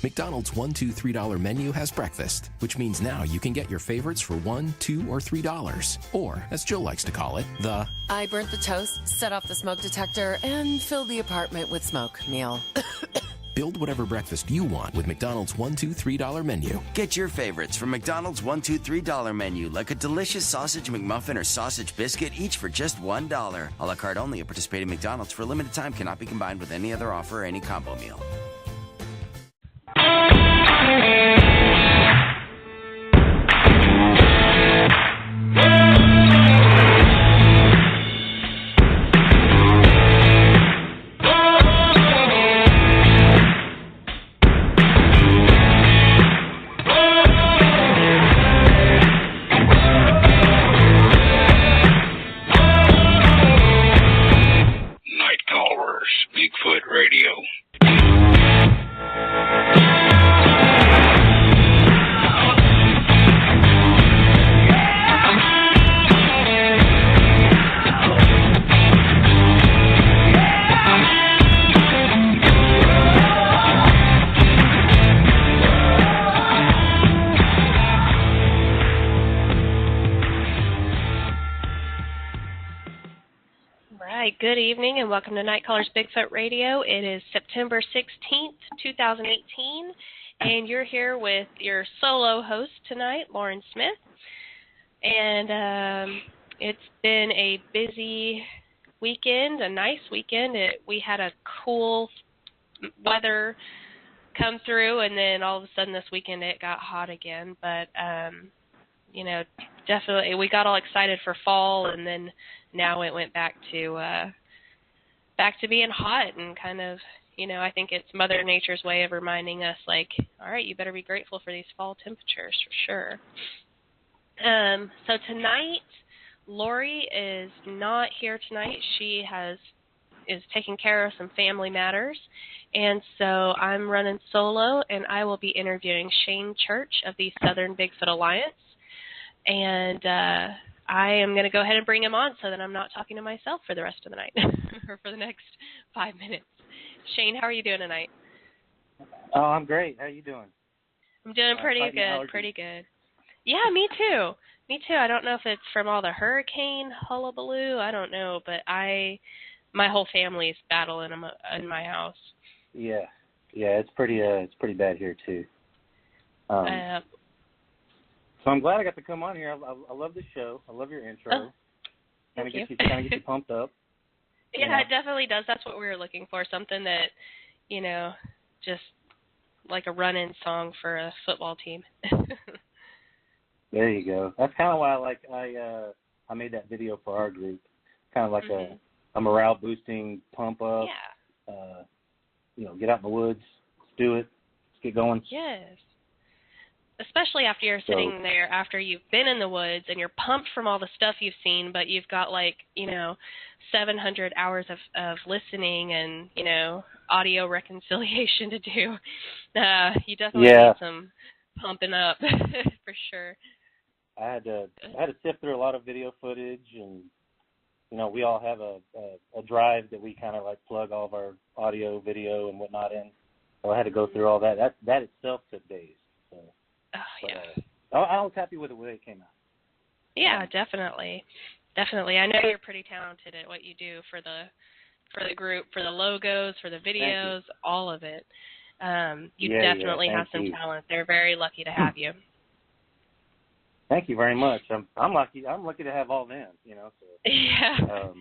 McDonald's $1, $2, $3 menu has breakfast, which means now you can get your favorites for $1, $2, or $3. Or, as Jill likes to call it, the I burnt the toast, set off the smoke detector, and filled the apartment with smoke meal. Build whatever breakfast you want with McDonald's $1, $2, $3 menu. Get your favorites from McDonald's $1, $2, $3 menu, like a delicious sausage McMuffin or sausage biscuit, each for just $1. A la carte only at participating McDonald's for a limited time, cannot be combined with any other offer or any combo meal. Good evening and welcome to Night Callers Bigfoot Radio. It is September 16th, 2018, and you're here with your solo host tonight, Lauren Smith. And it's been a busy weekend, a nice weekend. We had a cool weather come through, and then all of a sudden this weekend it got hot again. But, definitely we got all excited for fall, and then now it went back to being hot and kind of, I think it's Mother Nature's way of reminding us, like, all right, you better be grateful for these fall temperatures for sure. So tonight, Lori is not here tonight. She is taking care of some family matters, and so I'm running solo, and I will be interviewing Shane Church of the Southern Bigfoot Alliance, and I am going to go ahead and bring him on so that I'm not talking to myself for the rest of the night or for the next 5 minutes. Shane, how are you doing tonight? Oh, I'm great. How are you doing? I'm doing pretty good. Yeah, me too. I don't know if it's from all the hurricane hullabaloo. I don't know, but my whole family is battling them in my house. Yeah, it's pretty bad here too. So I'm glad I got to come on here. I love the show. I love your intro. Kind of get you pumped up. Yeah, it definitely does. That's what we were looking for. Something that, just like a run-in song for a football team. There you go. That's kind of why I made that video for our group. Kind of like a morale boosting pump up. Yeah. Get out in the woods. Let's do it. Let's get going. Yes. Especially after you're sitting there, after you've been in the woods and you're pumped from all the stuff you've seen, but you've got 700 hours of listening and, audio reconciliation to do. You definitely need some pumping up for sure. I had to sift through a lot of video footage, and, we all have a drive that we kind of plug all of our audio, video, and whatnot in. So I had to go through all that. That itself took days. So. Oh, yeah. I was happy with the way it came out. Yeah, definitely. I know you're pretty talented at what you do for the group, for the logos, for the videos, all of it. You definitely have some talent. They're very lucky to have you. Thank you very much. I'm lucky. I'm lucky to have all them. So. Yeah.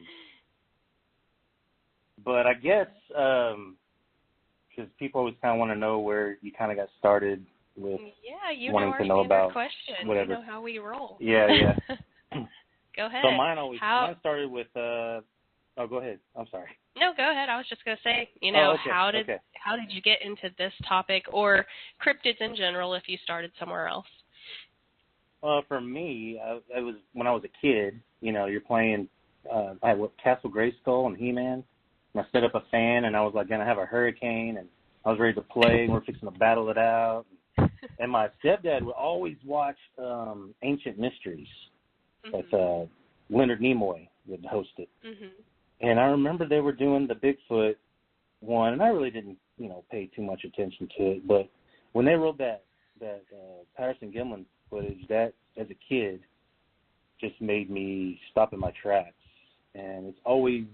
But I guess because people always kind of want to know where you kind of got started. With wanting to know about question. Whatever. You know how we roll. Yeah. Go ahead. So mine started with. Oh, go ahead. I'm sorry. No, go ahead. I was just gonna say, how did you get into this topic or cryptids in general? If you started somewhere else. For me, it was when I was a kid. You're playing. I had Castle Grayskull and He-Man. And I set up a fan, and I was gonna have a hurricane, and I was ready to play, and we're fixing to battle it out. And my stepdad would always watch Ancient Mysteries. That Leonard Nimoy would host it. And I remember they were doing the Bigfoot one, and I really didn't, pay too much attention to it. But when they rolled that Patterson Gimlin footage, that as a kid just made me stop in my tracks, and it's always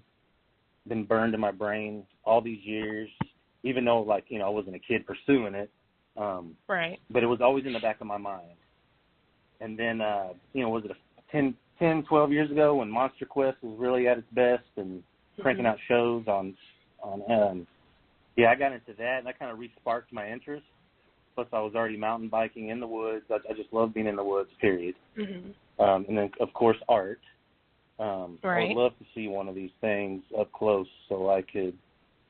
been burned in my brain all these years, even though, like, you know, I wasn't a kid pursuing it. Right. But it was always in the back of my mind. And then, you know, was it 10, 12 years ago when Monster Quest was really at its best and cranking out shows on I got into that, and that kind of re-sparked my interest. Plus, I was already mountain biking in the woods. I just love being in the woods, period. And then, of course, art. I would love to see one of these things up close so I could,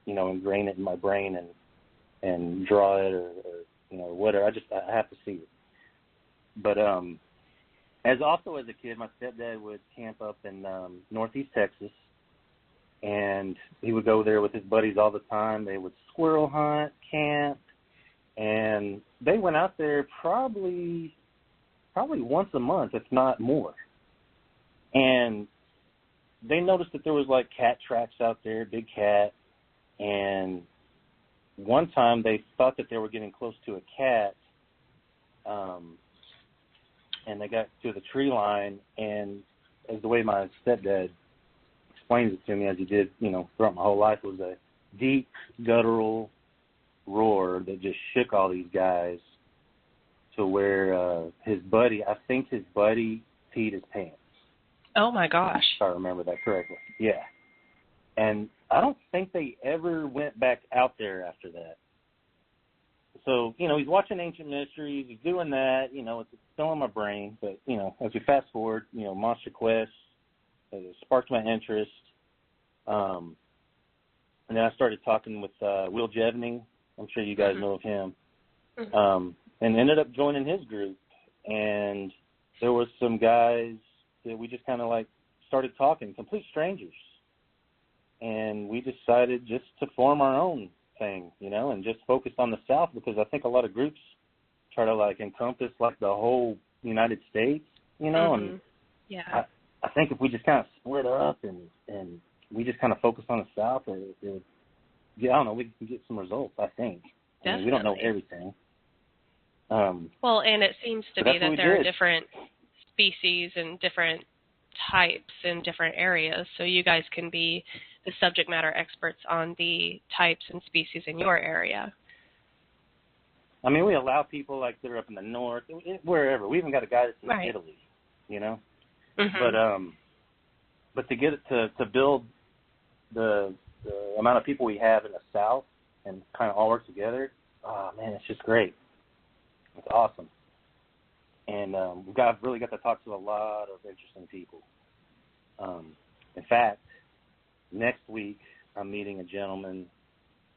you know, ingrain it in my brain and draw it or you know, whatever. I have to see it. But as a kid, my stepdad would camp up in northeast Texas, and he would go there with his buddies all the time. They would squirrel hunt, camp, and they went out there probably once a month, if not more. And they noticed that there was like cat tracks out there, big cat, and one time they thought that they were getting close to a cat, and they got to the tree line, and as the way my stepdad explains it to me, as he did, you know, throughout my whole life, was a deep guttural roar that just shook all these guys to where his buddy peed his pants. Oh, my gosh. If I remember that correctly. Yeah. And I don't think they ever went back out there after that. So, you know, he's watching Ancient Mysteries, he's doing that, you know, it's still in my brain. But, you know, as we fast forward, you know, Monster Quest sparked my interest. And then I started talking with Will Jevning. I'm sure you guys know of him. And ended up joining his group. And there was some guys that we just kind of like started talking, complete strangers. And we decided just to form our own thing, you know, and just focus on the South, because I think a lot of groups try to like encompass like the whole United States, you know, and I think if we just kind of split up and we just kind of focus on the South, I don't know, we can get some results, I think. I mean, we don't know everything. Well, and it seems to be that there are different species and different types in different areas, so you guys can be the subject matter experts on the types and species in your area. I mean, we allow people like that are up in the north, wherever. We even got a guy that's in Italy, you know. But to get it to build the amount of people we have in the South and kind of all work together, oh man, it's just great. It's awesome. And we really got to talk to a lot of interesting people. In fact, next week I'm meeting a gentleman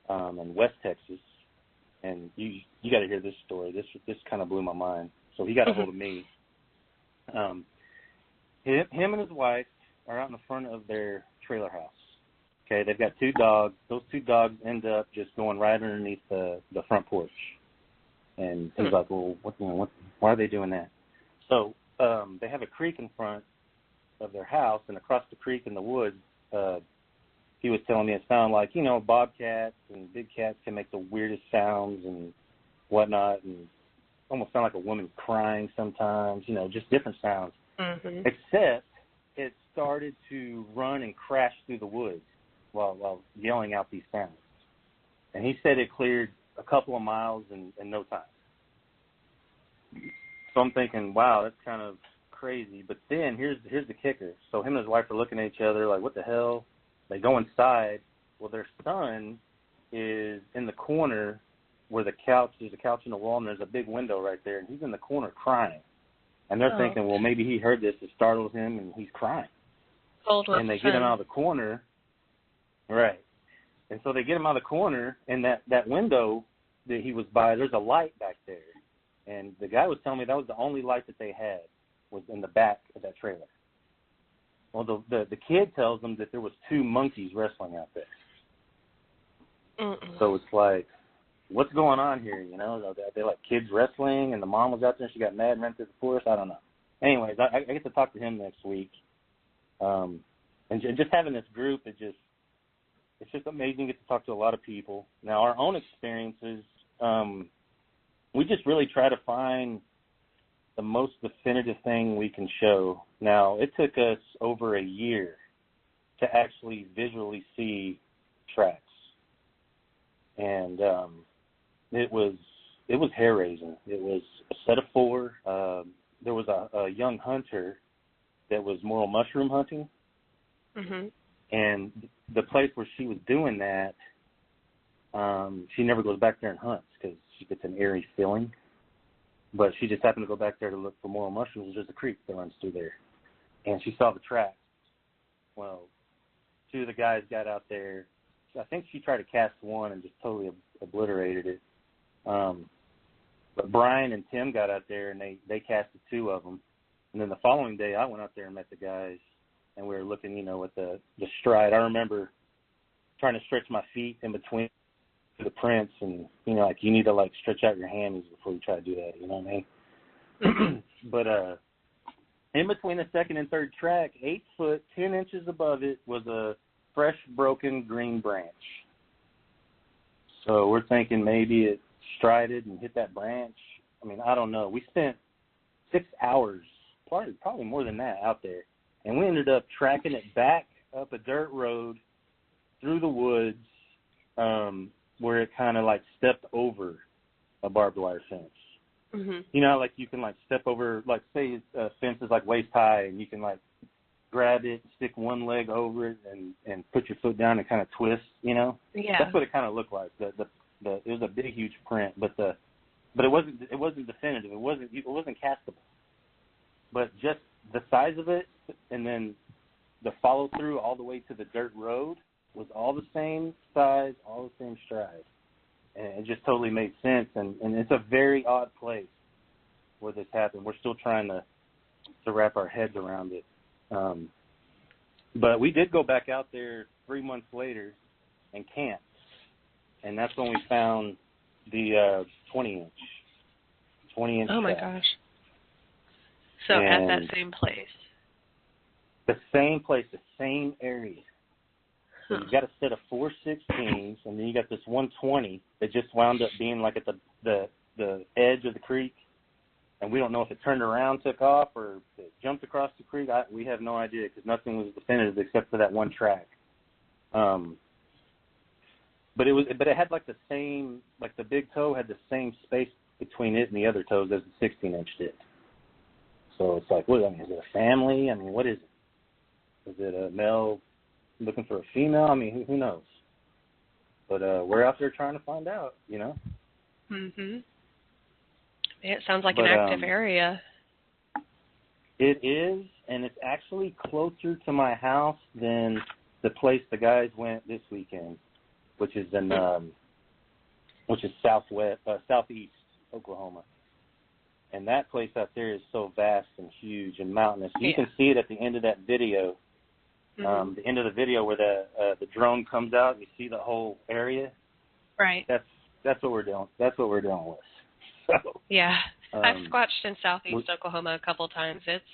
in West Texas, and you got to hear this story. This kind of blew my mind. So he got a hold of me. Him and his wife are out in the front of their trailer house. Okay, they've got 2 dogs. Those 2 dogs end up just going right underneath the front porch. And he's like, well, why are they doing that? So they have a creek in front of their house, and across the creek in the woods, he was telling me it sounded like, you know, bobcats and big cats can make the weirdest sounds and whatnot, and almost sound like a woman crying sometimes, you know, just different sounds. Except it started to run and crash through the woods while yelling out these sounds. And he said it cleared a couple of miles in no time. So I'm thinking, wow, that's kind of crazy. But then here's the kicker. So him and his wife are looking at each other like, what the hell? They go inside. Well, their son is in the corner where there's a couch in the wall, and there's a big window right there, and he's in the corner crying. And they're thinking, well, maybe he heard this, it startled him, and he's crying. And they get him out of the corner. Right. And so they get him out of the corner, and that window that he was by, there's a light back there. And the guy was telling me that was the only light that they had, was in the back of that trailer. Well, the kid tells them that there was 2 monkeys wrestling out there. So it's like, what's going on here, you know? Are they like kids wrestling, and the mom was out there and she got mad and ran through the forest? I don't know. Anyways, I get to talk to him next week. And just having this group, it's just amazing to get to talk to a lot of people. Now, our own experiences, we just really try to find the most definitive thing we can show. Now, it took us over a year to actually visually see tracks. And it was hair-raising. It was a set of 4. There was a young hunter that was morel mushroom hunting. Mm-hmm. And the place where she was doing that, she never goes back there and hunts because she gets an eerie feeling. But she just happened to go back there to look for morel mushrooms. There's a creek that runs through there. And she saw the tracks. Well, 2 of the guys got out there. I think she tried to cast one and just totally obliterated it. But Brian and Tim got out there, and they casted 2 of them. And then the following day, I went out there and met the guys, and we were looking, at the stride. I remember trying to stretch my feet in between the prints, and, you need to, stretch out your hammies before you try to do that, you know what I mean? But in between the second and third track, 8 foot, 10 inches above it, was a fresh, broken green branch. So we're thinking maybe it strided and hit that branch. I mean, I don't know. We spent 6 hours, probably more than that, out there. And we ended up tracking it back up a dirt road through the woods where it kind of, stepped over a barbed wire fence. Mm-hmm. You can, step over, say a fence is, waist high, and you can, grab it, stick one leg over it, and put your foot down and kind of twist, Yeah. That's what it kind of looked like. It was a big, huge print, but it wasn't definitive. It wasn't castable. But just the size of it, and then the follow through all the way to the dirt road was all the same size, all the same stride, and it just totally made sense. And it's a very odd place where this happened. We're still trying to wrap our heads around it. But we did go back out there 3 months later and camped, and that's when we found the 20-inch. Oh, my gosh. So and at that same place. The same place, the same area. So you got a set of 4 16s, and then you got this 120 that just wound up being at the edge of the creek. And we don't know if it turned around, took off, or it jumped across the creek. We have no idea because nothing was definitive except for that one track. But it had the same, the big toe had the same space between it and the other toes as the 16-inch did. So it's is it a family? I mean, what is it? Is it a male looking for a female? I mean, who knows? But we're out there trying to find out, Mm-hmm. It sounds like an active area. It is, and it's actually closer to my house than the place the guys went this weekend, which is southeast Oklahoma. And that place out there is so vast and huge and mountainous. You can see it at the end of that video. Mm-hmm. The end of the video where the drone comes out and you see the whole area. Right. That's what we're doing. That's what we're dealing with. So, yeah, I've squatched in southeast Oklahoma a couple times. It's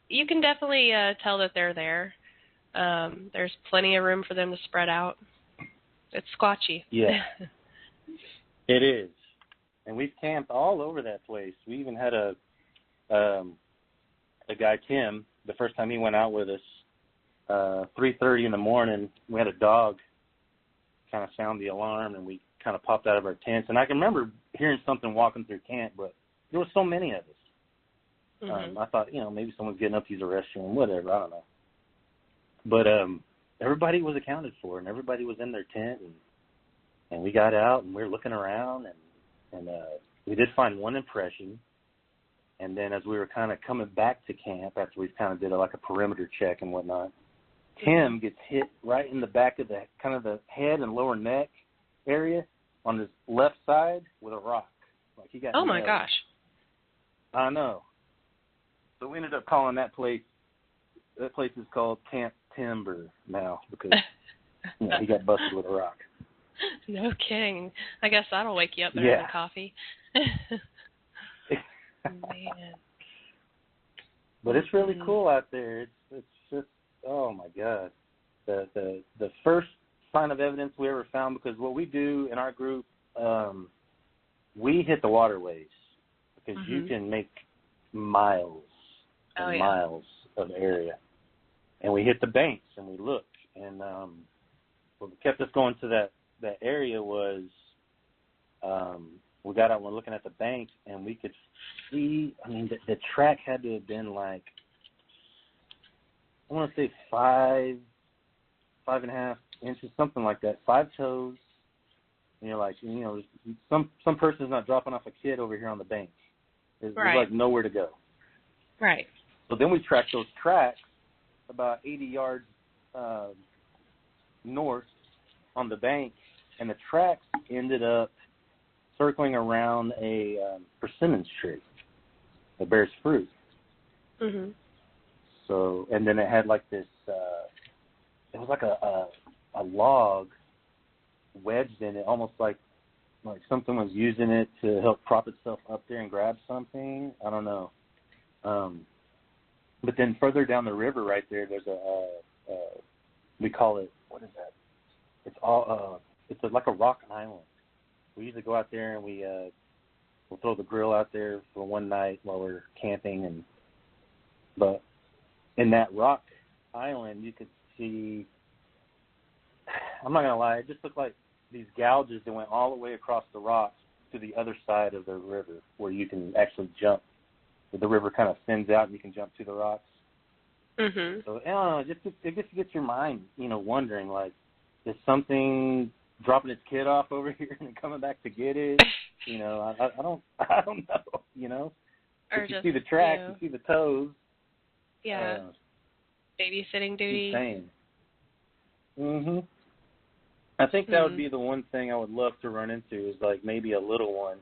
you can definitely tell that they're there. There's plenty of room for them to spread out. It's squatchy. Yeah, it is. And we've camped all over that place. We even had a guy, Tim, the first time he went out with us, 3:30 in the morning, we had a dog kind of sound the alarm, and we kind of popped out of our tents. And I can remember hearing something walking through camp, but there were so many of us. Mm-hmm. I thought, maybe someone's getting up to use a restroom, whatever, I don't know. But everybody was accounted for, and everybody was in their tent, and we got out, and we were looking around, and we did find one impression. And then as we were kind of coming back to camp after we kind of did a perimeter check and whatnot, Tim gets hit right in the back of the kind of the head and lower neck area on his left side with a rock. He got oh, my gosh. I know. So we ended up calling that place is called Camp Timber now because he got busted with a rock. No kidding. I guess that'll wake you up better than coffee. Man. But it's really cool out there. It's just, oh my God. The first sign of evidence we ever found, because what we do in our group we hit the waterways because you can make miles and miles of area. And we hit the banks and we looked. And what kept us going to that area was we got out and we're looking at the banks and we could see, I mean, the track had to have been like, I want to say 5.5 inches, something like that, 5 toes. And you're like, some person's not dropping off a kid over here on the bank. There's like nowhere to go. Right. So then we tracked those tracks about 80 yards north on the bank, and the tracks ended up circling around a persimmon tree that bears fruit. Mm-hmm. So, and then it had like this, it was like a log wedged in it, almost like something was using it to help prop itself up there and grab something. I don't know. But then further down the river right there, there's we call it, what is that? It's like a rock island. We usually go out there and we'll throw the grill out there for one night while we're camping, but in that rock island you could see, I'm not gonna lie, it just looked like these gouges that went all the way across the rocks to the other side of the river where you can actually jump. The river kind of thins out and you can jump to the rocks. Mm-hmm. So I don't know, it just gets your mind, wondering, like, is something dropping its kid off over here and coming back to get it? I don't know. Or if you just, see the tracks, you see the toes. Yeah. Babysitting duty. Insane. Mhm. I think that would be the one thing I would love to run into is like maybe a little one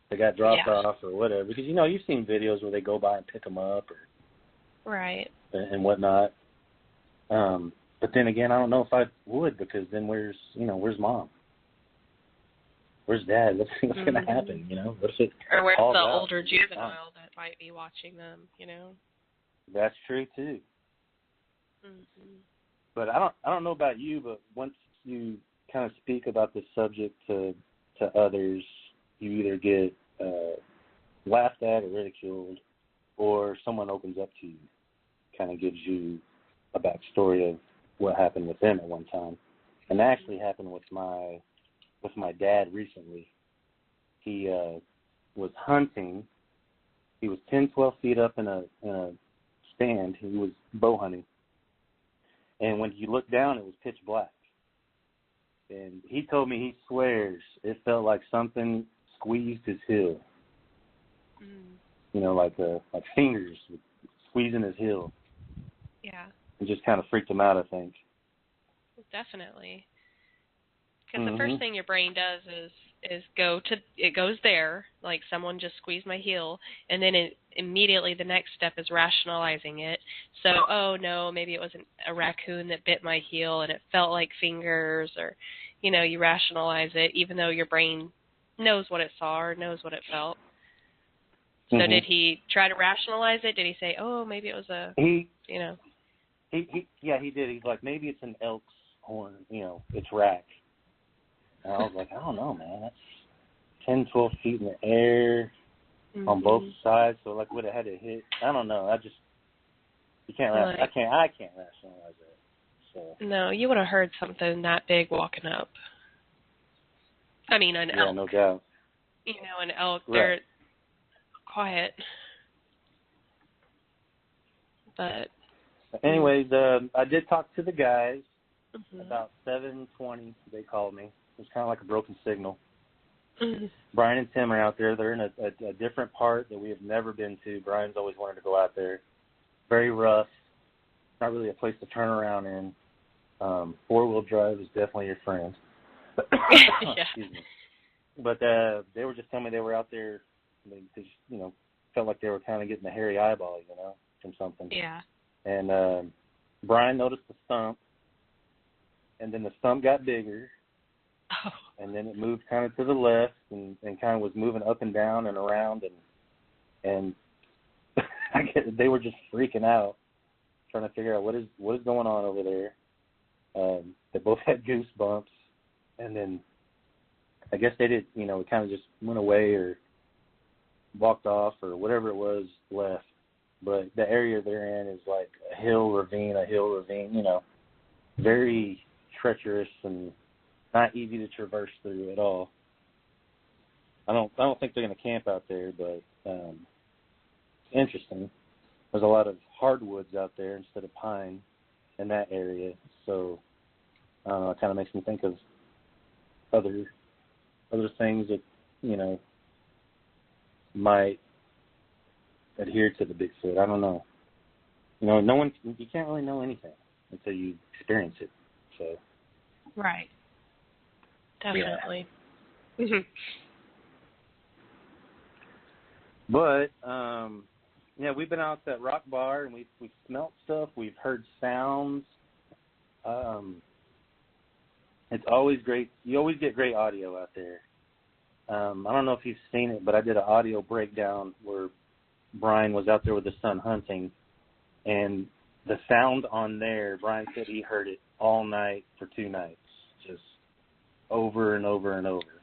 that got dropped off or whatever, because you've seen videos where they go by and pick them up and whatnot. But then again, I don't know if I would, because then where's mom? Where's dad? What's going to happen? What if it or where's the out? older juvenile that might be watching them? That's true too. Mm-hmm. But I don't know about you, but once you kind of speak about this subject to others, you either get laughed at or ridiculed, or someone opens up to you, kind of gives you a backstory of what happened with them at one time. And that actually happened with my dad recently. He was hunting. He was 10, 12 feet up in a stand. He was bow hunting. And when he looked down, it was pitch black. And he told me he swears it felt like something squeezed his heel. Like fingers squeezing his heel. Yeah. It just kind of freaked him out, I think. Definitely. Because the first thing your brain does is it goes there, like someone just squeezed my heel, and then immediately the next step is rationalizing it. So, oh no, maybe it was a raccoon that bit my heel and it felt like fingers, or, you rationalize it even though your brain knows what it saw or knows what it felt. So did he try to rationalize it? Did he say, oh, maybe it was He did. He's like, maybe it's an elk's horn, it's rack. And I was like, I don't know, man. That's 10, 12 feet in the air on both sides. So, like, would it had to hit? I don't know. I can't rationalize it. So. No, you would have heard something that big walking up. I mean, an elk. Yeah, no doubt. An elk, right. They're quiet. But. Anyways, I did talk to the guys. About 7:20, they called me. It was kind of like a broken signal. Brian and Tim are out there. They're in a different part that we have never been to. Brian's always wanted to go out there. Very rough. Not really a place to turn around in. Four-wheel drive is definitely your friend. Excuse me. But they were just telling me they were out there. They just, felt like they were kind of getting a hairy eyeball, from something. Yeah. And Brian noticed the stump. And then the stump got bigger, and then it moved kind of to the left, and kind of was moving up and down and around, and I guess they were just freaking out, trying to figure out what is going on over there. They both had goosebumps, and then I guess they did, it kind of just went away or walked off or whatever it was left. But the area they're in is like a hill ravine, very treacherous and not easy to traverse through at all. I don't think they're going to camp out there, but it's interesting. There's a lot of hardwoods out there instead of pine in that area, so it kind of makes me think of other things that might adhere to the Bigfoot. I don't know. You can't really know anything until you experience it. So. Right. Definitely. Yeah. But we've been out at that rock bar and we've smelt stuff. We've heard sounds. It's always great. You always get great audio out there. I don't know if you've seen it, but I did an audio breakdown where Brian was out there with his son hunting, and the sound on there, Brian said he heard it all night for 2 nights, just over and over and over.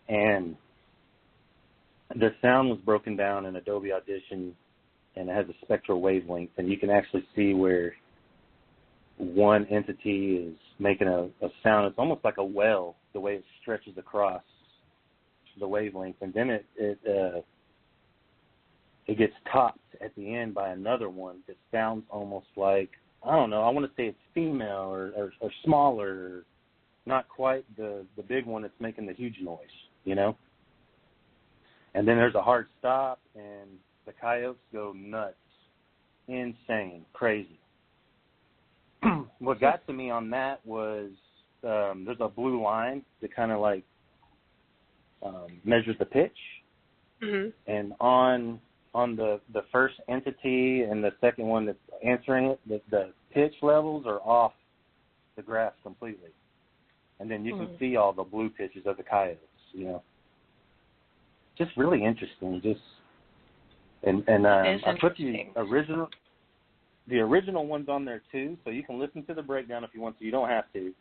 And the sound was broken down in Adobe Audition, and it has a spectral wavelength, and you can actually see where one entity is making a sound. It's almost like a well, the way it stretches across the wavelength, and then it gets topped at the end by another one that sounds almost like, I don't know, I want to say it's female or smaller, or not quite the big one that's making the huge noise, And then there's a hard stop, and the coyotes go nuts, insane, crazy. What got to me on that was there's a blue line that kind of like measures the pitch, and on the first entity and the second one that's answering it, the pitch levels are off the graph completely, and then you can see all the blue pitches of the coyotes, Just really interesting. I put the original one's on there too, so you can listen to the breakdown if you want to. You don't have to,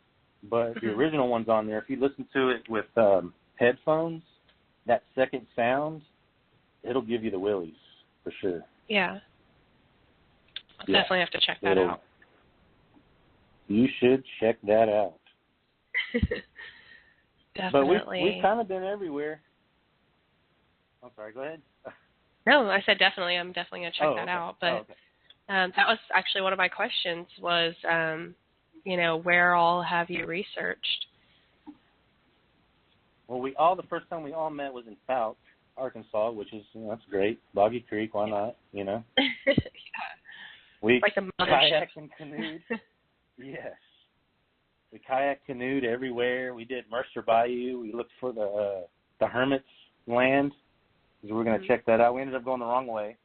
but the original one's on there. If you listen to it with headphones, that second sound, it'll give you the willies for sure. Yeah. I'll definitely have to check that out. You should check that out. Definitely. But we've kind of been everywhere. I'm sorry, go ahead. No, I said definitely. I'm definitely going to check that out. But that was actually one of my questions was, where all have you researched? Well, the first time we all met was in Fouke, Arkansas, which is, that's great. Boggy Creek, why not, Yeah. We like the kayaked and canoed. Yes. We kayak canoed everywhere. We did Mercer Bayou. We looked for the Hermit's land because we were going to check that out. We ended up going the wrong way.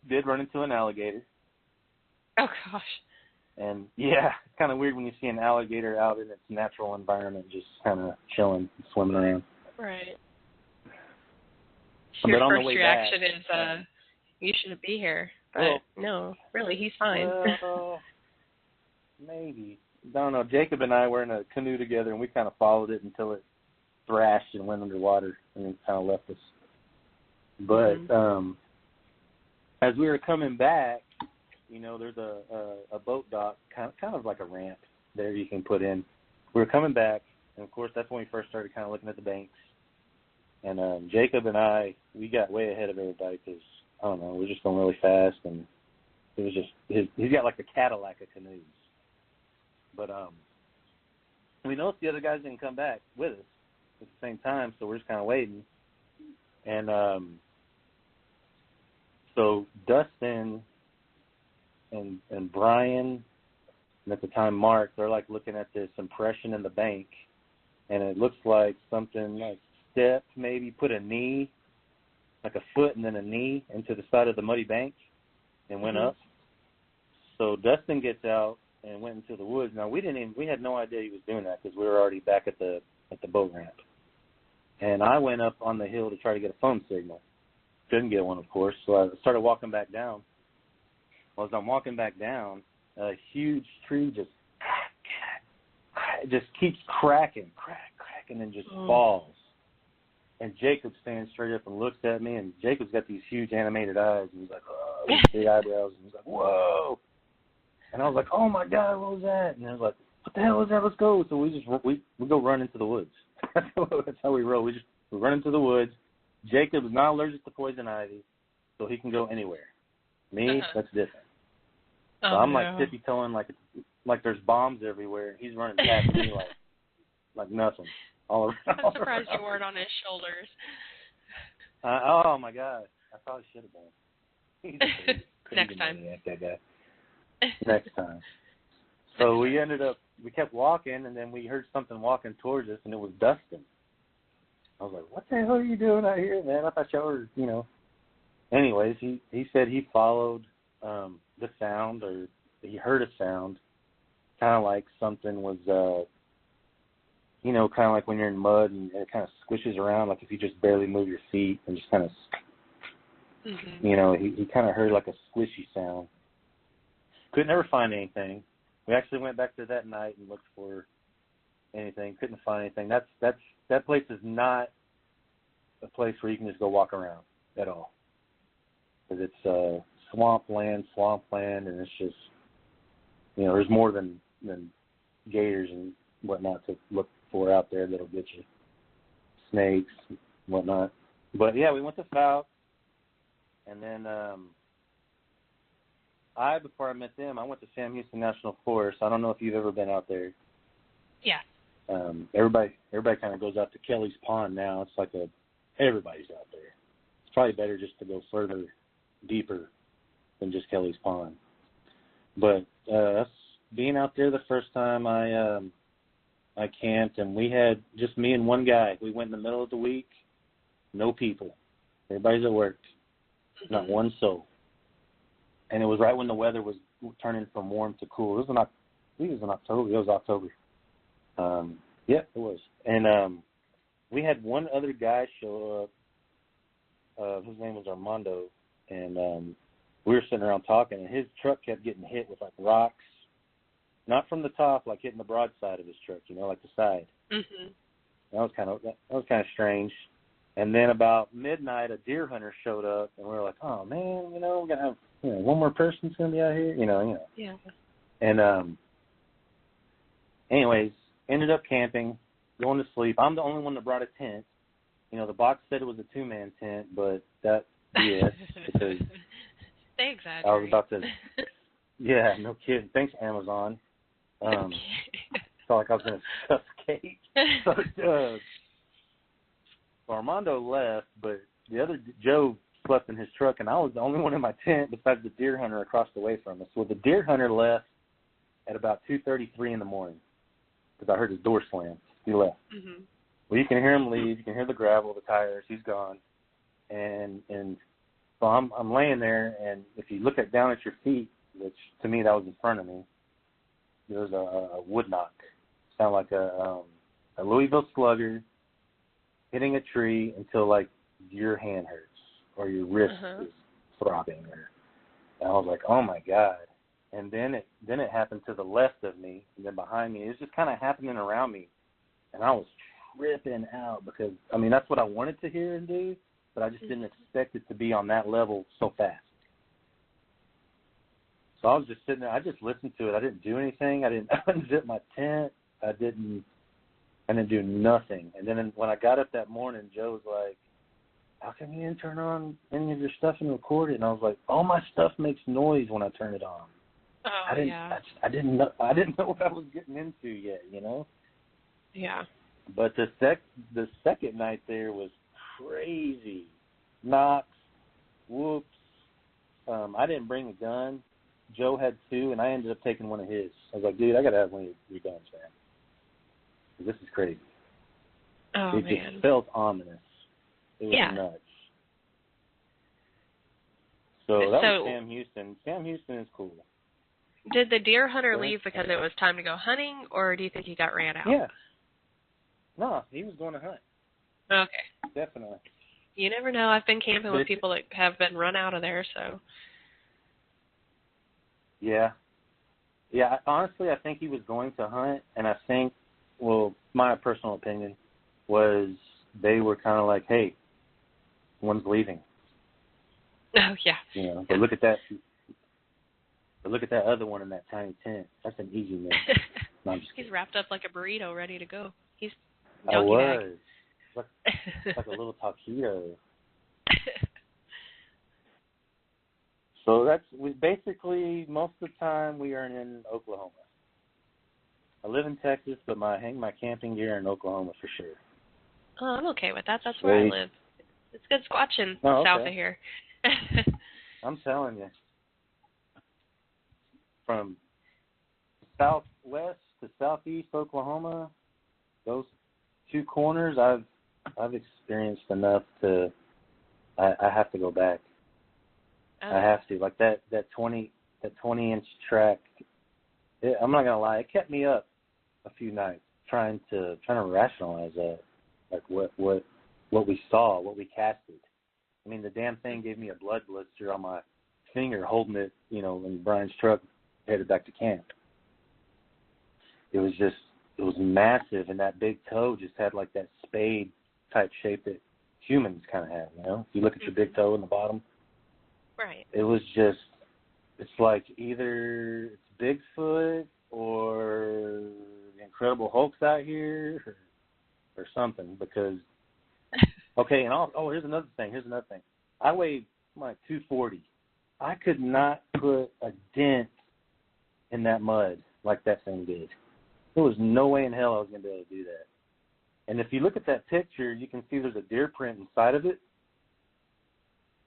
Did run into an alligator. Oh, gosh. And, it's kind of weird when you see an alligator out in its natural environment just kind of chilling, swimming around. Right. But your on first the way reaction back, is, you shouldn't be here. But no, really, he's fine. Maybe. I don't know. Jacob and I were in a canoe together, and we kind of followed it until it thrashed and went underwater, and then kind of left us. But as we were coming back, there's a boat dock, kind of like a ramp there you can put in. We were coming back, and, of course, that's when we first started kind of looking at the banks. And Jacob and I, we got way ahead of everybody because, I don't know, we were just going really fast, and it was just, he's got like the Cadillac of canoes. But we noticed the other guys didn't come back with us at the same time, so we're just kind of waiting. And so Dustin and Brian, and at the time Mark, they're like looking at this impression in the bank, and it looks like something like stepped, maybe put a knee, like a foot and then a knee into the side of the muddy bank and went up. So Dustin gets out and went into the woods. Now we had no idea he was doing that because we were already back at the boat ramp. And I went up on the hill to try to get a phone signal. Couldn't get one, of course, so I started walking back down. Well, as I'm walking back down, a huge tree just keeps cracking, crack, and then just falls. And Jacob stands straight up and looks at me, and Jacob's got these huge animated eyes, and he's like, oh, these big eyebrows, and he's like, whoa. And I was like, oh, my God, what was that? And I was like, what the hell was that? Let's go. So we go run into the woods. That's how we roll. We run into the woods. Jacob is not allergic to poison ivy, so he can go anywhere. Me, that's different. So I'm like tippy-toeing like there's bombs everywhere. He's running past me like nothing. All around. I'm surprised you weren't on his shoulders. Oh, my God. I probably should have been. Next time. Maniac, that guy. Next time. So we kept walking, and then we heard something walking towards us, and it was Dustin. I was like, what the hell are you doing out here, man? I thought y'all were, Anyways, he said he followed the sound, or he heard a sound, kind of like something was, kind of like when you're in mud and it kind of squishes around, like if you just barely move your feet and just kind of, he kind of heard like a squishy sound. Could never find anything. We actually went back there that night and looked for anything. Couldn't find anything. That place is not a place where you can just go walk around at all. Because it's swampland, and it's just, there's more than gators and whatnot to look for out there that'll get you. Snakes and whatnot. But, yeah, we went to South, and then before I met them, I went to Sam Houston National Forest. I don't know if you've ever been out there. Yeah. Everybody kind of goes out to Kelly's Pond now. It's like everybody's out there. It's probably better just to go further, deeper than just Kelly's Pond. But us being out there the first time I camped, and we had just me and one guy. We went in the middle of the week, no people. Everybody's at work, not one soul. And it was right when the weather was turning from warm to cool. It was in October. It was October. Yeah, it was. And we had one other guy show up. His name was Armando. And we were sitting around talking, and his truck kept getting hit with, like, rocks. Not from the top, like hitting the broadside of his truck, like the side. Mm-hmm. That was kind of strange. And then about midnight, a deer hunter showed up, and we were like, oh, man, we're going to have one more person's going to be out here, Yeah. And anyways, ended up camping, going to sleep. I'm the only one that brought a tent. The box said it was a 2-man tent, but that's BS because they exaggerate. I was about to, yeah, no kidding. Thanks, Amazon. Felt like I was going to suffocate. So Armando left, but the other Joe slept in his truck, and I was the only one in my tent besides the deer hunter across the way from us. Well, the deer hunter left at about 2:33 in the morning because I heard his door slam. He left. Mm-hmm. Well, you can hear him leave. You can hear the gravel, the tires. He's gone. And so I'm laying there, and if you look down at your feet, which to me that was in front of me, there was a wood knock. Sound like a Louisville slugger hitting a tree until like your hand hurts or your wrist is throbbing. And I was like, oh my God. And then it happened to the left of me, and then behind me. It was just kind of happening around me, and I was tripping out because that's what I wanted to hear and do, but I just didn't expect it to be on that level so fast. So I was just sitting there. I just listened to it. I didn't do anything. I didn't unzip my tent. I didn't do nothing. And then when I got up that morning, Joe was like, how come you didn't turn on any of your stuff and record it? And I was like, all my stuff makes noise when I turn it on. Oh, I didn't know what I was getting into yet, Yeah. But the second night there was crazy. Knocks, whoops. I didn't bring a gun. Joe had 2, and I ended up taking one of his. I was like, dude, I got to have one of your guns, man. This is crazy. Oh, it just felt ominous. It was nuts. So that was Sam Houston. Sam Houston is cool. Did the deer hunter leave because it was time to go hunting, or do you think he got ran out? Yeah. No, he was going to hunt. Okay. Definitely. You never know. I've been camping with people that have been run out of there, so. Yeah. Yeah, honestly, I think he was going to hunt, and I think, well, my personal opinion, was they were kind of like, hey, one's leaving. Oh, yeah. You know, but look at that. But look at that other one in that tiny tent. That's an easy man. No, He's wrapped up like a burrito, ready to go. He's I donkey was. bag. It's like a little taquito. So we basically, most of the time we are in Oklahoma. I live in Texas, but I hang my camping gear in Oklahoma for sure. Oh, I'm okay with that. That's where I live. It's good squatching south of here. I'm telling you. From southwest to southeast Oklahoma, those two corners, I've experienced enough to. I have to go back. Oh. I have to. Like that 20-inch track. I'm not gonna lie, it kept me up a few nights trying to rationalize that, like what we saw, what we casted. I mean, the damn thing gave me a blood blister on my finger holding it, you know, in Brian's truck headed back to camp. It was massive, and that big toe just had like that spade type shape that humans kind of have, you know? If you look at your big toe in the bottom. Right. It was just, it's like either it's Bigfoot or the Incredible Hulk's out here or something, because, okay, and here's another thing. I weighed like 240. I could not put a dent in that mud like that thing did. There was no way in hell I was going to be able to do that. And if you look at that picture, you can see there's a deer print inside of it.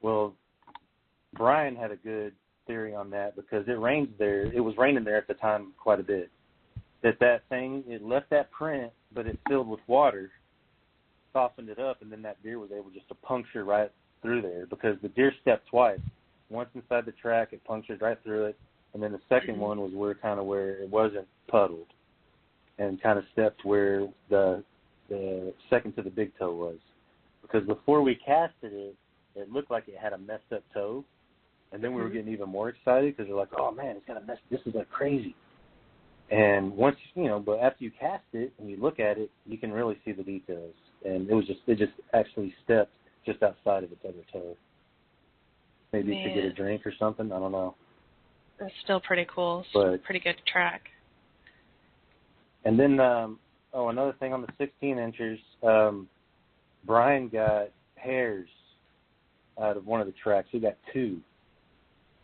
Well, Brian had a good theory on that because it rains there. It was raining there at the time quite a bit. That thing, it left that print, but it filled with water, softened it up, and then that deer was able just to puncture right through there because the deer stepped twice. Once inside the track, it punctured right through it, and then the second one was where it wasn't puddled and kind of stepped where the second to the big toe was. Because before we casted it, it looked like it had a messed up toe, and then we were getting even more excited because we're like, oh man, it's gonna mess. This is like crazy. And once but after you cast it and you look at it, you can really see the details. And it just actually stepped just outside of its other toe. Maybe to get a drink or something. I don't know. That's still pretty cool. But, pretty good track. And then, another thing on the 16 inchers, Brian got hairs out of one of the tracks. He got two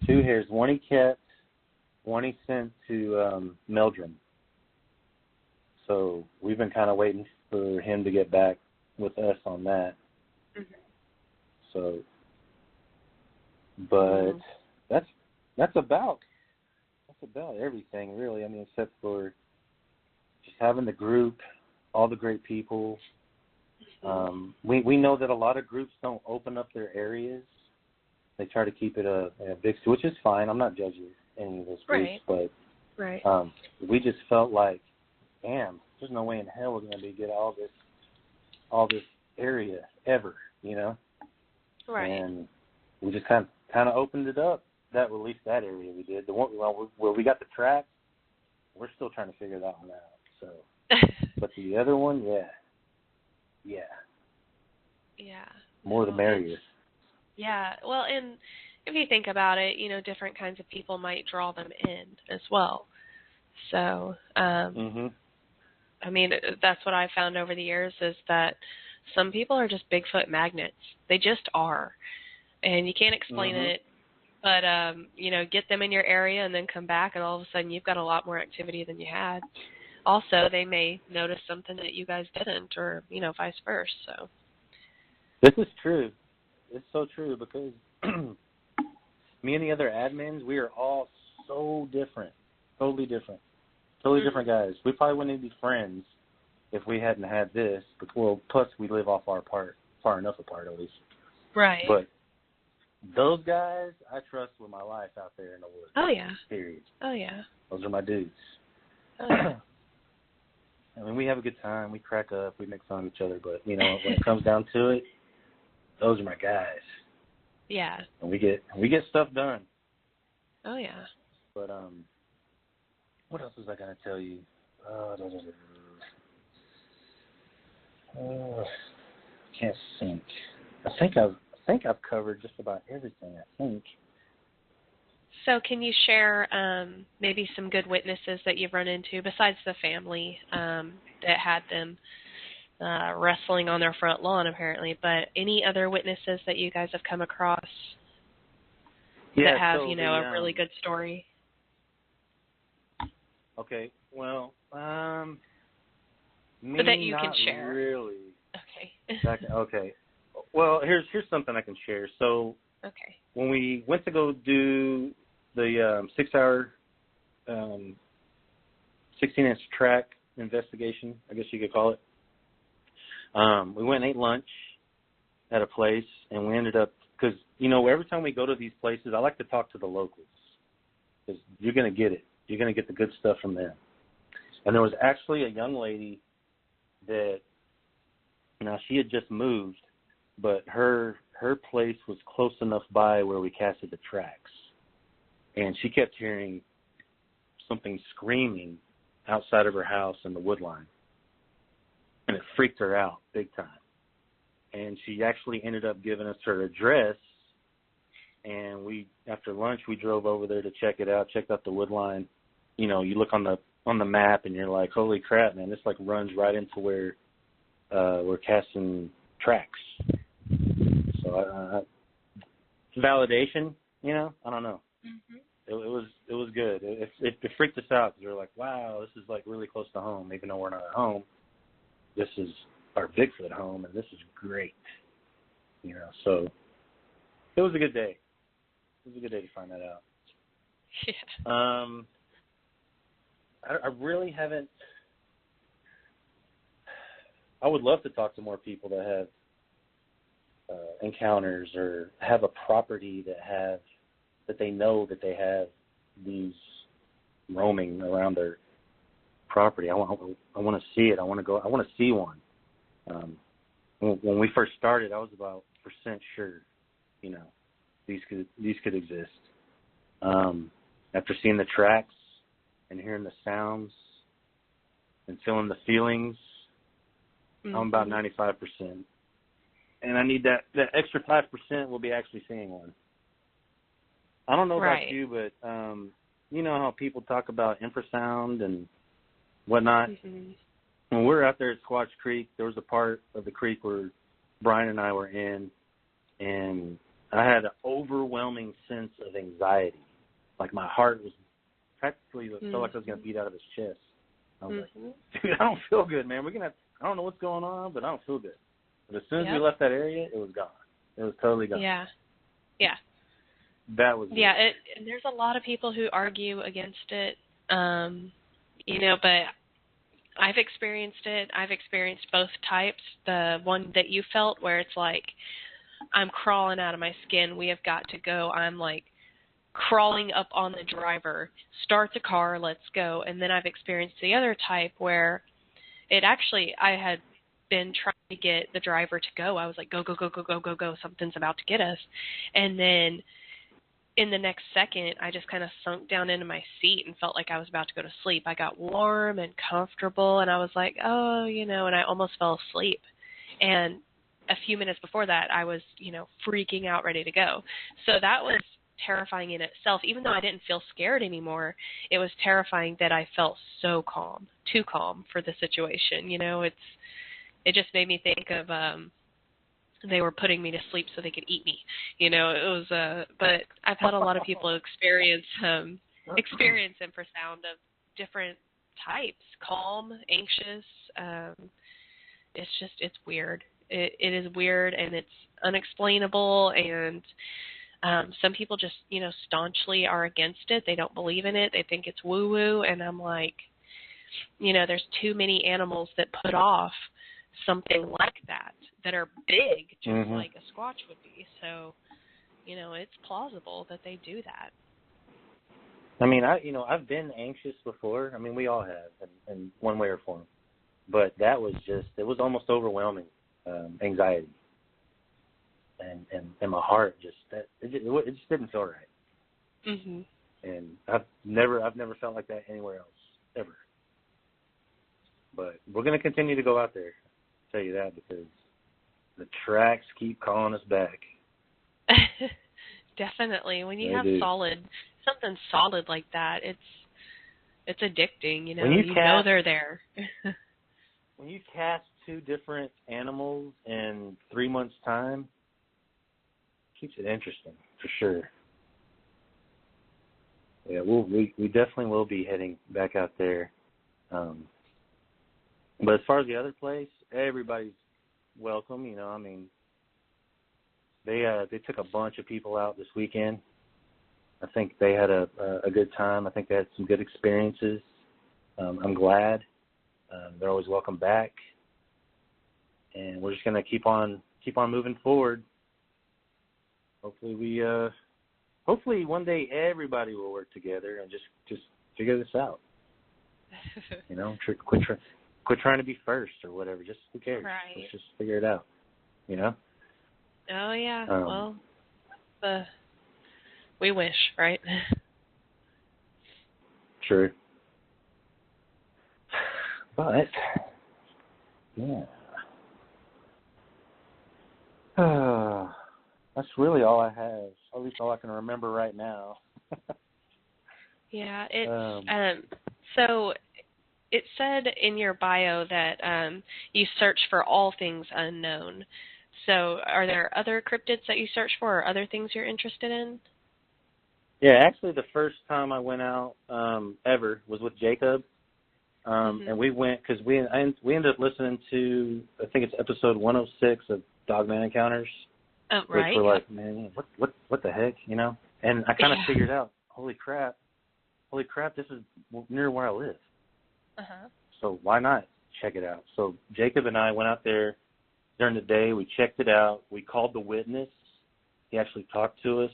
hairs. One he kept, one he sent to Meldrum. So we've been kind of waiting for him to get back with us on that. Mm-hmm. So, but that's about everything really. I mean, except for just having the group, all the great people. We know that a lot of groups don't open up their areas. They try to keep it a big, which is fine. I'm not judging any of those groups, but we just felt like, damn, there's no way in hell we're going to get all this area ever, you know? Right. And we just kind of opened it up. At least that area we did. The one where we got the track, we're still trying to figure that one out. So, but the other one, yeah. More the merrier. Yeah. Well, and if you think about it, different kinds of people might draw them in as well. So, I mean, that's what I've found over the years is that some people are just Bigfoot magnets. They just are. And you can't explain it, but, get them in your area and then come back and all of a sudden you've got a lot more activity than you had. Also, they may notice something that you guys didn't or, vice versa. So. This is true. It's so true because me and the other admins, we are all so different, totally different guys. We probably wouldn't even be friends if we hadn't had this. But, well, plus we live off our part, far enough apart at least. Right. But those guys, I trust with my life out there in the woods. Oh, yeah. Period. Oh, yeah. Those are my dudes. Oh, yeah. I mean, we have a good time. We crack up. We make fun of each other. But, when it comes down to it, those are my guys. Yeah. And we get stuff done. Oh, yeah. But, what else was I going to tell you? Can't think. I think I've covered just about everything. I think. So can you share maybe some good witnesses that you've run into besides the family that had them wrestling on their front lawn apparently, but any other witnesses that you guys have come across that have, so a really good story? Okay, well, but that you can share. Really. Okay. Okay. Well, here's something I can share. So okay. When we went to go do the 6-hour 16-inch track investigation, I guess you could call it, we went and ate lunch at a place, and we ended up, because, every time we go to these places, I like to talk to the locals, because you're going to get it. You're going to get the good stuff from them. And there was actually a young lady that, now she had just moved, but her place was close enough by where we casted the tracks. And she kept hearing something screaming outside of her house in the wood line. And it freaked her out big time. And she actually ended up giving us her address. And after lunch, we drove over there to check it out, checked out the wood line. You look on the map and you're like, holy crap, man, this runs right into where we're casting tracks. So validation, I don't know. Mm-hmm. It was good. It freaked us out because we were like, wow, this is really close to home, even though we're not at home. This is our Bigfoot home, and this is great. So it was a good day. It was a good day to find that out. Yeah. I really haven't. I would love to talk to more people that have encounters or have a property that they know that they have these roaming around their property. I want to see it. I want to see one. When we first started, I was about % sure, these could exist. After seeing the tracks and hearing the sounds and feeling the feelings, mm-hmm. I'm about 95%. And I need that extra 5% will be actually seeing one. I don't know about you, but you know how people talk about infrasound and whatnot? Mm-hmm. When we were out there at Squatch Creek, there was a part of the creek where Brian and I were in, and I had an overwhelming sense of anxiety. Like my heart was practically felt like I was going to beat out of his chest. I was like, dude, I don't feel good, man. I don't know what's going on, but I don't feel good. But as soon as we left that area, it was gone. It was totally gone. Yeah. Yeah. That was and there's a lot of people who argue against it, but I've experienced it. I've experienced both types. The one that you felt where it's like, I'm crawling out of my skin. We have got to go. I'm like crawling up on the driver. Start the car. Let's go. And then I've experienced the other type where I had been trying to get the driver to go. I was like, go, go, go, go, go, go, go. Something's about to get us. And then in the next second, I just kind of sunk down into my seat and felt like I was about to go to sleep. I got warm and comfortable, and I was like, and I almost fell asleep. And a few minutes before that, I was, freaking out, ready to go. So that was terrifying in itself. Even though I didn't feel scared anymore, it was terrifying that I felt so calm, too calm for the situation. It just made me think of they were putting me to sleep so they could eat me. It was but I've had a lot of people experience infrasound of different types, calm, anxious. It's weird. It is weird, and it's unexplainable, and some people just, staunchly are against it. They don't believe in it. They think it's woo-woo, and I'm like, there's too many animals that put off something like that are big, just mm-hmm. like a squatch would be. So, it's plausible that they do that. I mean, I've been anxious before. I mean, we all have in one way or form. But that was it was almost overwhelming anxiety. And my heart it just didn't feel right. Mm-hmm. And I've never felt like that anywhere else, ever. But we're going to continue to go out there. tell you that, because the tracks keep calling us back. Definitely. When you They have do. something solid like that, it's addicting, you know. When you know cast- they're there. When you cast 2 different animals in 3 months' time, it keeps it interesting, for sure. Yeah, we definitely will be heading back out there. But as far as the other place, everybody's welcome, you know. I mean, they took a bunch of people out this weekend. I think they had a good time. I think they had some good experiences. I'm glad. They're always welcome back. And we're just going to keep on moving forward. Hopefully one day everybody will work together and just figure this out. You know, quit trying to be first or whatever. Just who cares? Right. Let's just figure it out. You know? Oh yeah. Well, we wish, right? True. But yeah. That's really all I have. At least all I can remember right now. Yeah, it's so it said in your bio that you search for all things unknown. So are there other cryptids that you search for or other things you're interested in? Yeah, actually the first time I went out ever was with Jacob. And we went because we ended up listening to, I think it's episode 106 of Dogman Encounters. Oh, right. Which we're like, man, what the heck, you know? And I kind of figured out, holy crap, this is near where I live. So why not check it out? So Jacob and I went out there during the day. We checked it out. We called the witness. He actually talked to us.